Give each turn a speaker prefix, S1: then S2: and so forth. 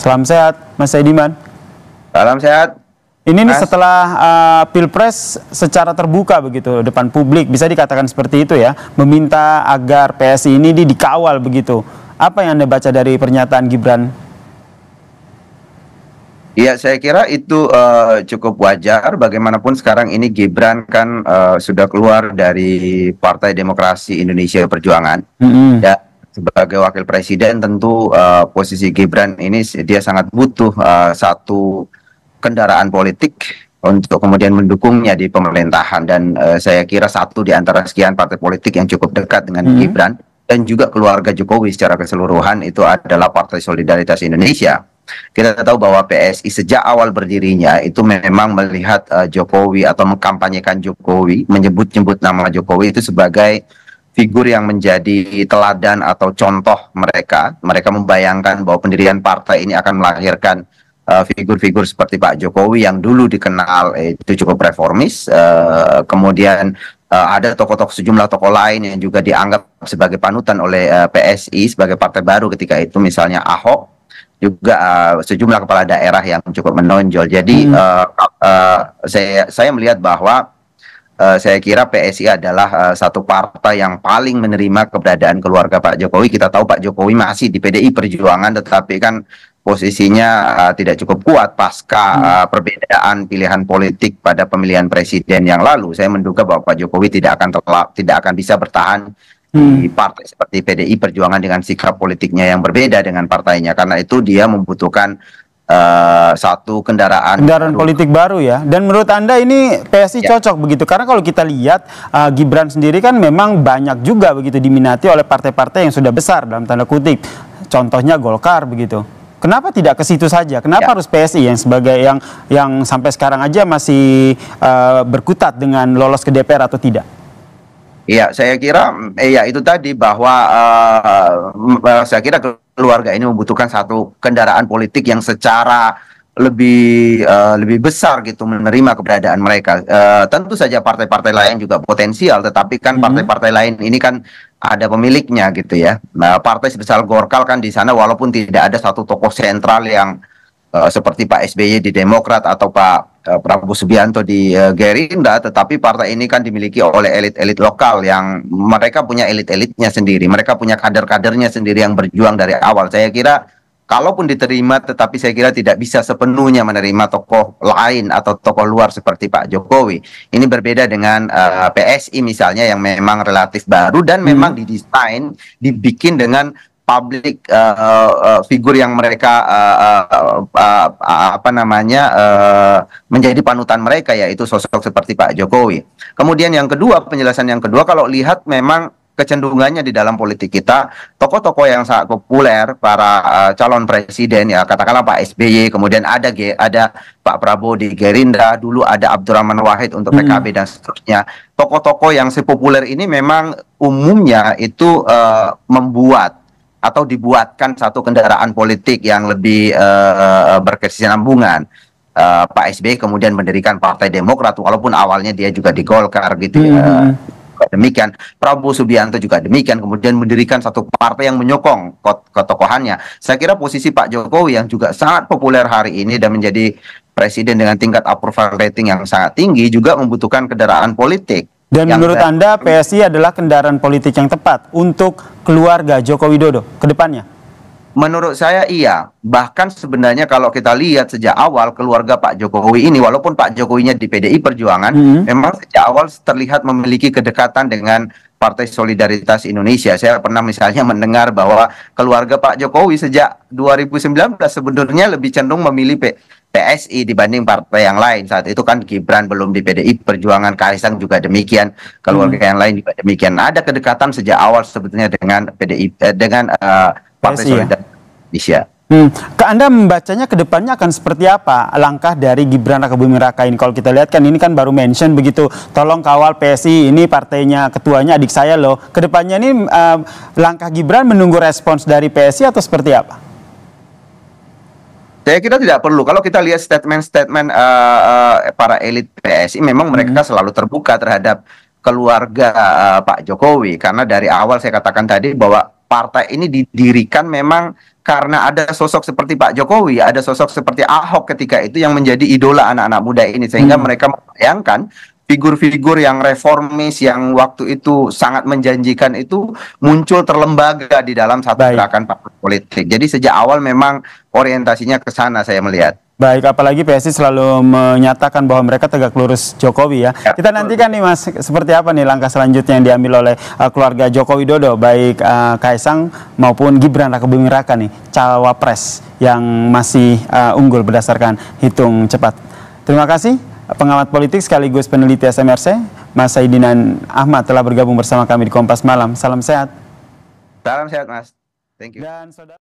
S1: Salam sehat, Mas Saidiman.
S2: Salam sehat.
S1: Ini nih setelah Pilpres secara terbuka begitu depan publik, bisa dikatakan seperti itu ya, meminta agar PSI ini dikawal begitu. Apa yang Anda baca dari pernyataan Gibran?
S2: Ya, saya kira itu cukup wajar. Bagaimanapun sekarang ini Gibran kan sudah keluar dari Partai Demokrasi Indonesia Perjuangan. Ya, sebagai wakil presiden tentu posisi Gibran ini dia sangat butuh satu kendaraan politik untuk kemudian mendukungnya di pemerintahan, dan saya kira satu di antara sekian partai politik yang cukup dekat dengan Gibran dan juga keluarga Jokowi secara keseluruhan itu adalah Partai Solidaritas Indonesia. Kita tahu bahwa PSI sejak awal berdirinya itu memang melihat Jokowi atau mengkampanyekan Jokowi, menyebut-nyebut nama Jokowi itu sebagai figur yang menjadi teladan atau contoh mereka. Mereka membayangkan bahwa pendirian partai ini akan melahirkan figur-figur seperti Pak Jokowi yang dulu dikenal itu cukup reformis, kemudian ada sejumlah tokoh lain yang juga dianggap sebagai panutan oleh PSI sebagai partai baru ketika itu, misalnya Ahok, juga sejumlah kepala daerah yang cukup menonjol. Jadi saya melihat bahwa saya kira PSI adalah satu partai yang paling menerima keberadaan keluarga Pak Jokowi. Kita tahu Pak Jokowi masih di PDI Perjuangan, tetapi kan posisinya tidak cukup kuat pasca perbedaan pilihan politik pada pemilihan presiden yang lalu. Saya menduga bahwa Pak Jokowi tidak akan bisa bertahan di partai seperti PDI Perjuangan dengan sikap politiknya yang berbeda dengan partainya. Karena itu dia membutuhkan satu kendaraan
S1: politik baru ya. Dan menurut Anda ini PSI cocok begitu? Karena kalau kita lihat Gibran sendiri kan memang banyak juga begitu diminati oleh partai-partai yang sudah besar dalam tanda kutip. Contohnya Golkar begitu. Kenapa tidak ke situ saja? Kenapa harus PSI yang sebagai yang sampai sekarang aja masih berkutat dengan lolos ke DPR atau tidak?
S2: Iya, saya kira ya itu tadi bahwa saya kira keluarga ini membutuhkan satu kendaraan politik yang secara lebih besar gitu menerima keberadaan mereka. Tentu saja partai-partai lain juga potensial, tetapi kan partai-partai lain ini kan ada pemiliknya gitu ya. Nah, partai sebesar Golkar kan di sana walaupun tidak ada satu tokoh sentral yang seperti Pak SBY di Demokrat atau Pak Prabowo Subianto di Gerindra, tetapi partai ini kan dimiliki oleh elit-elit lokal yang mereka punya elit-elitnya sendiri, mereka punya kader-kadernya sendiri yang berjuang dari awal. Saya kira kalaupun diterima, tetapi saya kira tidak bisa sepenuhnya menerima tokoh lain atau tokoh luar seperti Pak Jokowi. Ini berbeda dengan PSI misalnya yang memang relatif baru dan memang didesain, dibikin dengan public figur yang mereka menjadi panutan mereka, yaitu sosok seperti Pak Jokowi. Kemudian yang kedua, penjelasan yang kedua, kalau lihat memang kecenderungannya di dalam politik kita, tokoh-tokoh yang sangat populer, para calon presiden ya, katakanlah Pak SBY, kemudian ada Pak Prabowo di Gerindra, dulu ada Abdurrahman Wahid untuk PKB dan seterusnya. Tokoh-tokoh yang sepopuler ini memang umumnya itu membuat atau dibuatkan satu kendaraan politik yang lebih berkesinambungan. Pak SBY kemudian mendirikan Partai Demokrat walaupun awalnya dia juga di Golkar gitu ya. Demikian Prabowo Subianto juga demikian, kemudian mendirikan satu partai yang menyokong ketokohannya. Saya kira posisi Pak Jokowi yang juga sangat populer hari ini dan menjadi presiden dengan tingkat approval rating yang sangat tinggi juga membutuhkan kendaraan politik.
S1: Dan menurut Anda PSI adalah kendaraan politik yang tepat untuk keluarga Joko Widodo ke depannya?
S2: Menurut saya iya. Bahkan sebenarnya kalau kita lihat sejak awal keluarga Pak Jokowi ini, walaupun Pak Jokowinya di PDI Perjuangan, memang sejak awal terlihat memiliki kedekatan dengan Partai Solidaritas Indonesia. Saya pernah misalnya mendengar bahwa keluarga Pak Jokowi sejak 2019 sebenarnya lebih cenderung memilih PSI dibanding partai yang lain. Saat itu kan Gibran belum di PDI Perjuangan, Kaisang juga demikian, keluarga yang lain juga demikian. Ada kedekatan sejak awal sebetulnya dengan Partai Solidaritas Indonesia.
S1: Ke Anda membacanya ke depannya akan seperti apa langkah dari Gibran Rakabuming Raka ini? Kalau kita lihat kan ini kan baru mention begitu, tolong kawal PSI, ini partainya ketuanya adik saya loh. Ke depannya ini langkah Gibran menunggu respons dari PSI atau seperti apa?
S2: Saya kira tidak perlu. Kalau kita lihat statement-statement para elit PSI, memang mereka selalu terbuka terhadap keluarga Pak Jokowi. Karena dari awal saya katakan tadi bahwa partai ini didirikan memang karena ada sosok seperti Pak Jokowi, ada sosok seperti Ahok ketika itu yang menjadi idola anak-anak muda ini, sehingga mereka membayangkan figur-figur yang reformis yang waktu itu sangat menjanjikan itu muncul terlembaga di dalam satu gerakan partai politik. Jadi sejak awal memang orientasinya ke sana saya melihat.
S1: Baik, apalagi PSI selalu menyatakan bahwa mereka tegak lurus Jokowi ya. Kita nantikan nih Mas, seperti apa nih langkah selanjutnya yang diambil oleh keluarga Joko Widodo, baik Kaisang maupun Gibran Rakebuming Raka nih, cawapres yang masih unggul berdasarkan hitung cepat. Terima kasih pengamat politik sekaligus peneliti SMRC, Mas Saidinan Ahmad telah bergabung bersama kami di Kompas Malam. Salam sehat.
S2: Salam sehat Mas. Thank you.
S1: Dan saudara